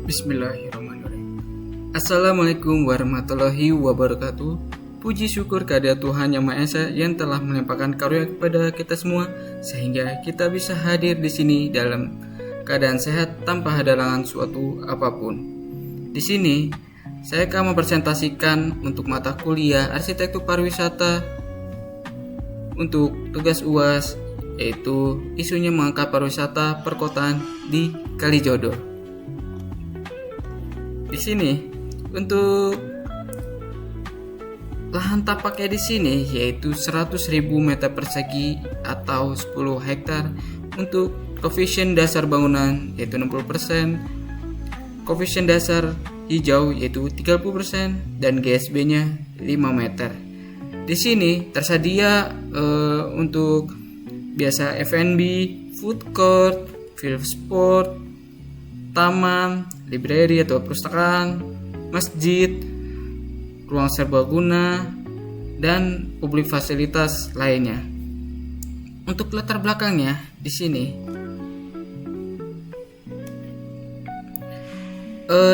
Bismillahirrahmanirrahim. Assalamualaikum warahmatullahi wabarakatuh. Puji syukur kehadirat Tuhan Yang Maha Esa yang telah melimpahkan karunia kepada kita semua sehingga kita bisa hadir di sini dalam keadaan sehat tanpa halangan suatu apapun. Di sini saya akan mempresentasikan untuk mata kuliah Arsitektur Pariwisata untuk tugas UAS, yaitu isunya mengangkat pariwisata perkotaan di Kalijodo. Di sini untuk lahan tapaknya di sini yaitu 100.000 meter persegi atau 10 hektar. Untuk koefisien dasar bangunan yaitu 60%, koefisien dasar hijau yaitu 30% dan GSB-nya 5 meter. Di sini tersedia untuk biasa F&B, food court, field sport, taman, library atau perpustakaan, masjid, ruang serbaguna, dan publik fasilitas lainnya. Untuk latar belakangnya di sini,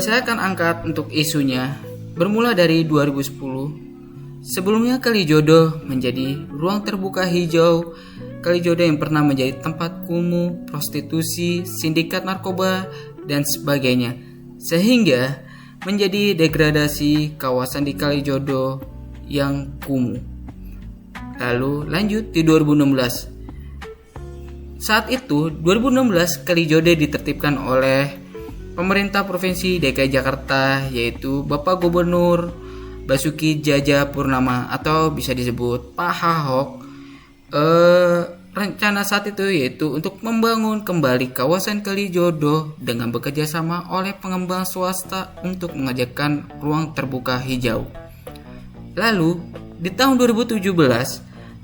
saya akan angkat untuk isunya bermula dari 2010. Sebelumnya Kalijodo menjadi ruang terbuka hijau. Kalijodo yang pernah menjadi tempat kumuh, prostitusi, sindikat narkoba, dan sebagainya, sehingga menjadi degradasi kawasan di Kalijodo yang kumuh. Lalu lanjut di 2016. Saat itu 2016 Kalijodo ditertibkan oleh pemerintah Provinsi DKI Jakarta, yaitu Bapak Gubernur Basuki Cahayapurnama atau bisa disebut Pak Ahok. Rencana saat itu yaitu untuk membangun kembali kawasan Kalijodo dengan bekerja sama oleh pengembang swasta untuk mengajarkan ruang terbuka hijau. Lalu di tahun 2017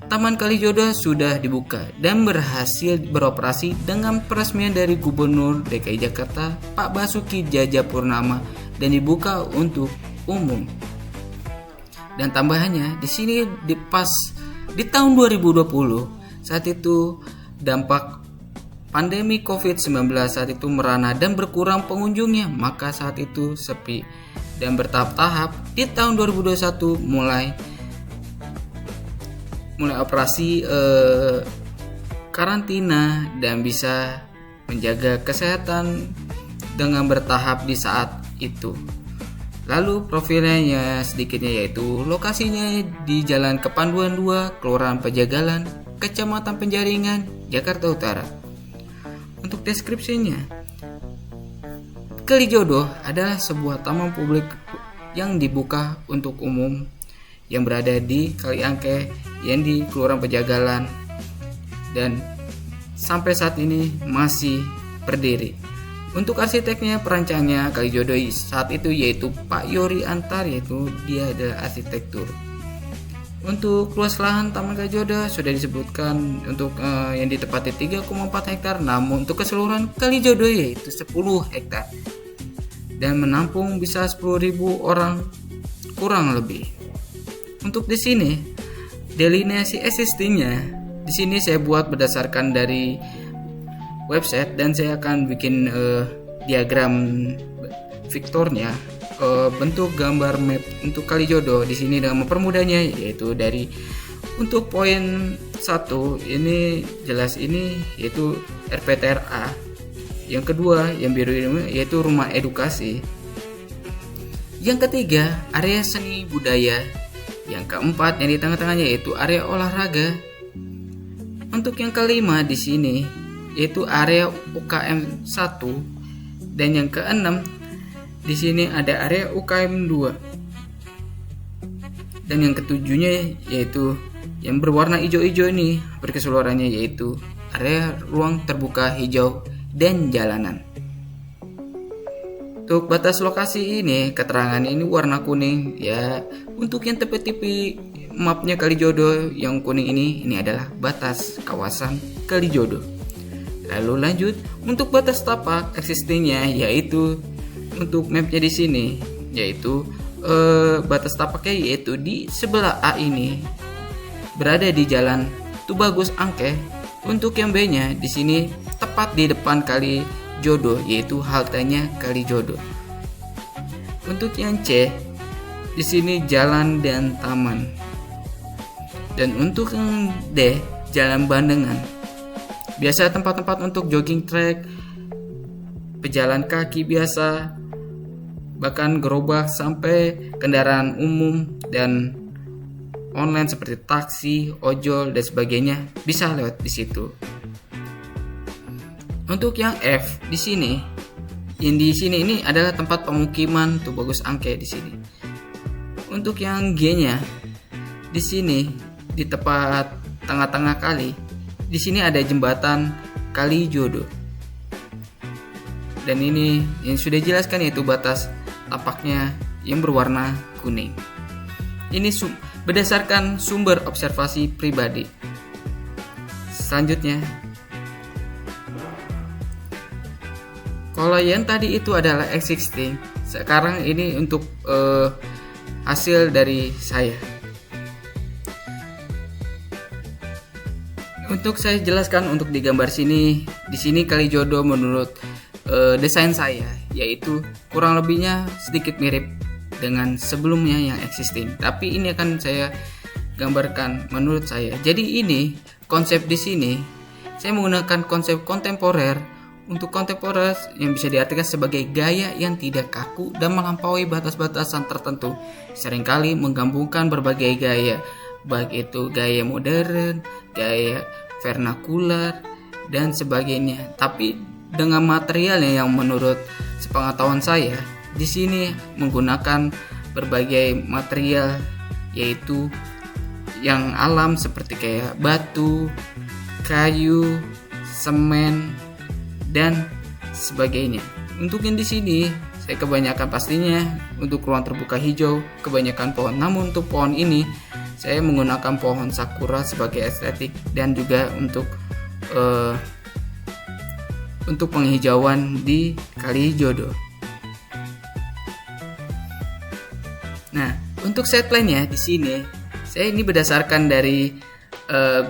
Taman Kalijodo sudah dibuka dan berhasil beroperasi dengan peresmian dari Gubernur DKI Jakarta Pak Basuki Cahayapurnama dan dibuka untuk umum. Dan tambahannya di sini di tahun 2020 saat itu dampak pandemi COVID-19 saat itu merana dan berkurang pengunjungnya, maka saat itu sepi. Dan bertahap-tahap di tahun 2021 mulai operasi karantina dan bisa menjaga kesehatan dengan bertahap di saat itu. Lalu profilnya sedikitnya yaitu lokasinya di Jalan Kepanduan 2, Kelurahan Pejagalan, Kecamatan Penjaringan, Jakarta Utara. Untuk deskripsinya, Kalijodo adalah sebuah taman publik yang dibuka untuk umum yang berada di Kaliangke yang di Kelurahan Pejagalan dan sampai saat ini masih berdiri. Untuk arsiteknya, perancangnya Kalijodo saat itu yaitu Pak Yori Antar, yaitu dia adalah arsitektur. Untuk luas lahan Taman Kalijodo sudah disebutkan untuk yang ditempati 3,4 hektar, namun untuk keseluruhan Kalijodo yaitu 10 hektar dan menampung bisa 10.000 orang kurang lebih. Untuk di sini delineasi existingnya di sini saya buat berdasarkan dari website dan saya akan bikin diagram vektornya, bentuk gambar map untuk Kalijodo di sini dengan mempermudahnya, yaitu dari untuk poin 1 ini jelas ini yaitu RPTRA, yang kedua yang biru ini yaitu rumah edukasi, yang ketiga area seni budaya, yang keempat yang di tengah-tengahnya yaitu area olahraga, untuk yang kelima di sini yaitu area UKM 1, dan yang keenam di sini ada area UKM 2, dan yang ketujuhnya yaitu yang berwarna hijau-hijau ini berkeseluruhannya yaitu area ruang terbuka hijau dan jalanan. Untuk batas lokasi ini, keterangan ini warna kuning ya. Untuk yang tepi-tepi mapnya Kalijodo yang kuning ini adalah batas kawasan Kalijodo. Lalu lanjut untuk batas tapak existingnya, yaitu untuk mapnya di sini yaitu batas tapaknya yaitu di sebelah A ini berada di Jalan Tubagus Angke. Untuk yang B-nya di sini tepat di depan kali Jodo, yaitu haltenya Kalijodo. Untuk yang C, di sini jalan dan taman. Dan untuk yang D, jalan bandengan. Biasa tempat-tempat untuk jogging track, pejalan kaki biasa, bahkan gerobak sampai kendaraan umum dan online seperti taksi, ojol dan sebagainya bisa lewat di situ. Untuk yang F di sini, ini adalah tempat pemukiman tuh bagus angke di sini. Untuk yang G-nya di sini di tepat tengah-tengah kali, di sini ada jembatan Kalijodo. Dan ini yang sudah jelaskan yaitu batas tapaknya yang berwarna kuning. Ini berdasarkan sumber observasi pribadi. Selanjutnya, kalau yang tadi itu adalah existing, sekarang ini untuk hasil dari saya. Untuk saya jelaskan untuk di gambar sini, di sini Kalijodo menurut desain saya, yaitu kurang lebihnya sedikit mirip dengan sebelumnya yang existing. Tapi ini akan saya gambarkan menurut saya. Jadi ini konsep di sini saya menggunakan konsep kontemporer. Untuk kontemporer yang bisa diartikan sebagai gaya yang tidak kaku dan melampaui batas-batasan tertentu, seringkali menggabungkan berbagai gaya, baik itu gaya modern, gaya vernakular, dan sebagainya. Tapi dengan materialnya yang menurut sepengetahuan saya di sini menggunakan berbagai material, yaitu yang alam seperti kayak batu, kayu, semen, dan sebagainya. Untuk yang di sini saya kebanyakan pastinya untuk ruang terbuka hijau, kebanyakan pohon. Namun untuk pohon ini saya menggunakan pohon sakura sebagai estetik dan juga untuk penghijauan di Kalijodo. Nah, untuk set plan-nya di sini saya ini berdasarkan dari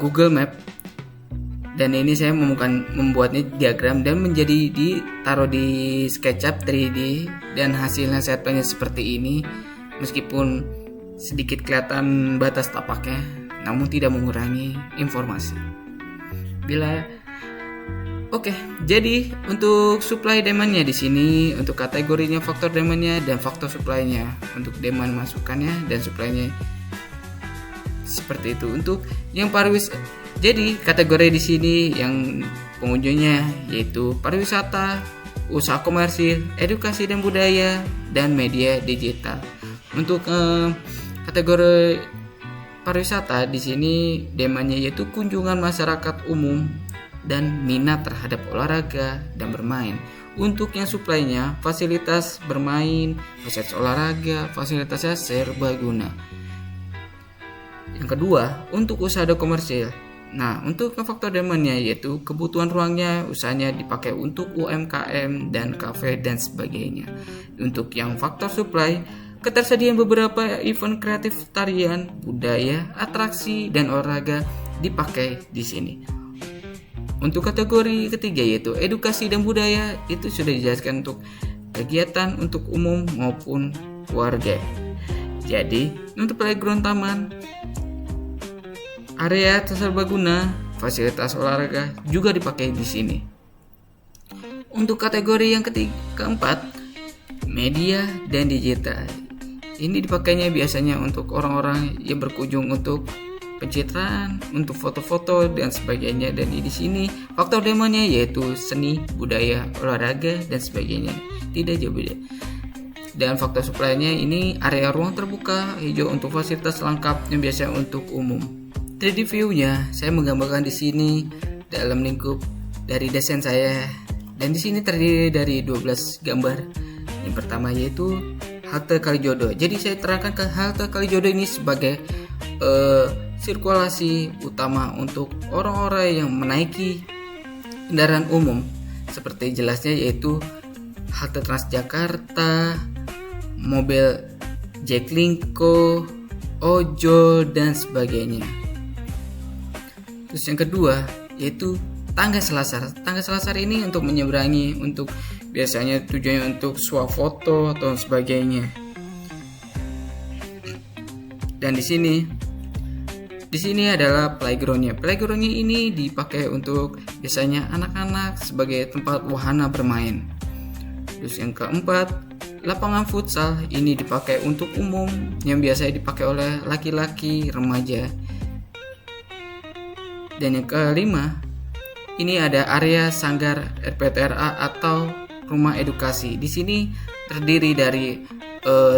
Google Map. Dan ini saya membuatnya diagram dan menjadi ditaruh di SketchUp 3D, dan hasilnya set plan-nya seperti ini. Meskipun sedikit kelihatan batas tapaknya, namun tidak mengurangi informasi. Jadi untuk supply demand-nya di sini, untuk kategorinya faktor demand-nya dan faktor supply-nya, untuk demand masukannya dan supply-nya seperti itu. Untuk yang jadi kategori di sini yang pengunjungnya yaitu pariwisata, usaha komersil, edukasi dan budaya, dan media digital. Untuk kategori pariwisata di sini demandnya yaitu kunjungan masyarakat umum dan minat terhadap olahraga dan bermain. Untuk yang supply-nya fasilitas bermain, fasilitas olahraga, fasilitasnya serbaguna. Yang kedua, untuk usaha komersil. Nah, untuk faktor demand-nya yaitu kebutuhan ruangnya, usahanya dipakai untuk UMKM dan kafe dan sebagainya. Untuk yang faktor supply, ketersediaan beberapa event kreatif, tarian, budaya, atraksi, dan olahraga dipakai di sini. Untuk kategori ketiga yaitu edukasi dan budaya, itu sudah dijelaskan untuk kegiatan untuk umum maupun keluarga. Jadi, untuk playground taman, area serbaguna, fasilitas olahraga juga dipakai di sini. Untuk kategori yang keempat, media dan digital. Ini dipakainya biasanya untuk orang-orang yang berkunjung untuk pencitraan, untuk foto-foto dan sebagainya. Dan di sini faktor demand-nya yaitu seni, budaya, olahraga dan sebagainya. Tidak jauh beda. Dan faktor supply-nya ini area ruang terbuka hijau untuk fasilitas lengkap yang biasa untuk umum. 3D view-nya saya menggambarkan di sini dalam lingkup dari desain saya, dan di sini terdiri dari 12 gambar. Yang pertama yaitu halte Kalijodo. Jadi saya terangkan ke halte Kalijodo ini sebagai sirkulasi utama untuk orang-orang yang menaiki kendaraan umum. Seperti jelasnya yaitu halte Transjakarta, mobil Jaklingko, ojol dan sebagainya. Terus yang kedua yaitu tangga selasar. Tangga selasar ini untuk menyeberangi, untuk biasanya tujuannya untuk swafoto atau sebagainya. Dan di sini adalah playgroundnya. Playgroundnya ini dipakai untuk biasanya anak-anak sebagai tempat wahana bermain. Terus yang keempat, lapangan futsal ini dipakai untuk umum yang biasanya dipakai oleh laki-laki remaja. Dan yang kelima, ini ada area sanggar RPTRA atau rumah edukasi. Di sini terdiri dari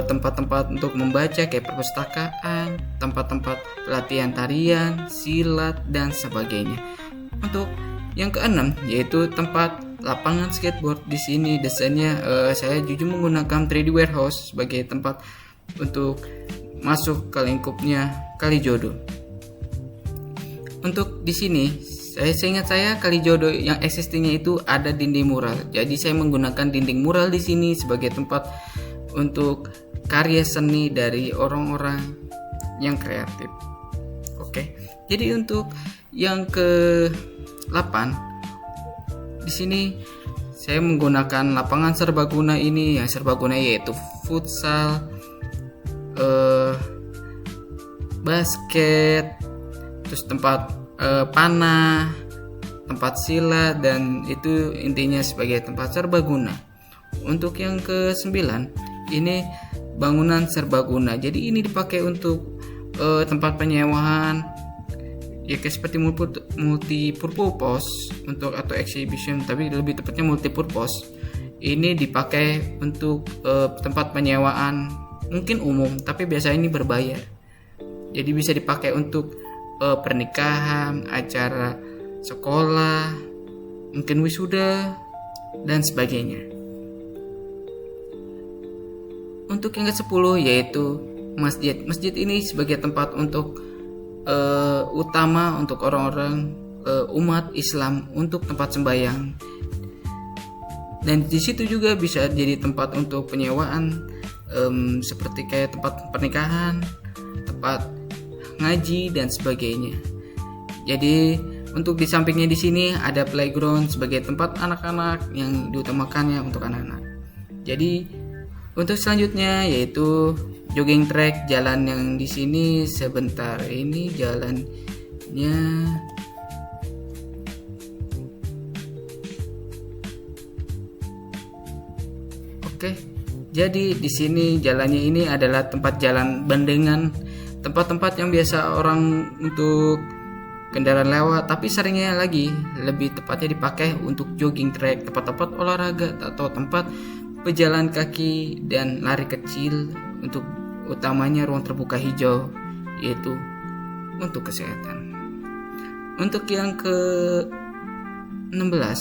tempat-tempat untuk membaca kayak perpustakaan, tempat-tempat pelatihan tarian, silat, dan sebagainya. Untuk yang keenam yaitu tempat lapangan skateboard. Di sini desainnya saya jujur menggunakan 3D warehouse sebagai tempat untuk masuk ke lingkupnya Kalijodo. Untuk di sini seingat saya Kalijodo yang existingnya itu ada dinding mural. Jadi saya menggunakan dinding mural di sini sebagai tempat untuk karya seni dari orang-orang yang kreatif. Oke. Jadi untuk yang ke-8 di sini saya menggunakan lapangan serbaguna ini. Yang serbaguna yaitu futsal, basket, terus tempat panah, tempat silat, dan itu intinya sebagai tempat serbaguna. Untuk yang ke-9 ini bangunan serbaguna. Jadi ini dipakai untuk tempat penyewaan ya kayak seperti multipurpose untuk atau exhibition, tapi lebih tepatnya multipurpose. Ini dipakai untuk tempat penyewaan mungkin umum, tapi biasanya ini berbayar. Jadi bisa dipakai untuk pernikahan, acara sekolah, mungkin wisuda, dan sebagainya. Untuk yang ke-10 yaitu masjid. Masjid ini sebagai tempat untuk utama untuk orang-orang umat Islam untuk tempat sembahyang. Dan di situ juga bisa jadi tempat untuk penyewaan seperti kayak tempat pernikahan, tempat ngaji, dan sebagainya. Jadi untuk di sampingnya di sini ada playground sebagai tempat anak-anak yang diutamakannya untuk anak-anak. Jadi untuk selanjutnya yaitu jogging track, jalan yang di sini sebentar ini jalannya Oke. Jadi di sini jalannya ini adalah tempat jalan bandengan, tempat-tempat yang biasa orang untuk kendaraan lewat, tapi seringnya lagi lebih tepatnya dipakai untuk jogging track, tempat-tempat olahraga atau tempat pejalan kaki dan lari kecil, untuk utamanya ruang terbuka hijau, yaitu untuk kesehatan. Untuk yang ke-16,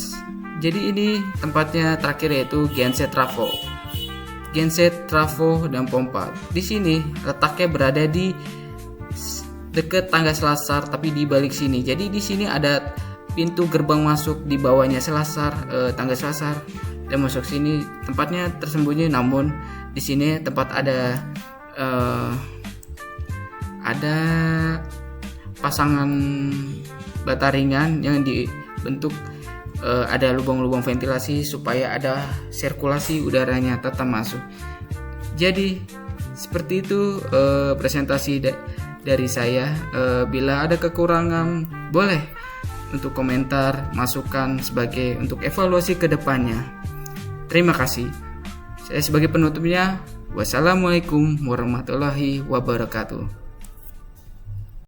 jadi ini tempatnya terakhir yaitu Genset Trafo. Genset Trafo dan pompa. Di sini letaknya berada di dekat tangga selasar, tapi di balik sini. Jadi di sini ada pintu gerbang masuk, di bawahnya selasar, tangga selasar, dan masuk sini tempatnya tersembunyi. Namun di sini tempat ada pasangan bata ringan yang dibentuk ada lubang-lubang ventilasi supaya ada sirkulasi udaranya tetap masuk. Jadi seperti itu presentasi dari saya. Bila ada kekurangan boleh untuk komentar, masukan sebagai untuk evaluasi ke depannya. Terima kasih. Saya sebagai penutupnya, wassalamualaikum warahmatullahi wabarakatuh.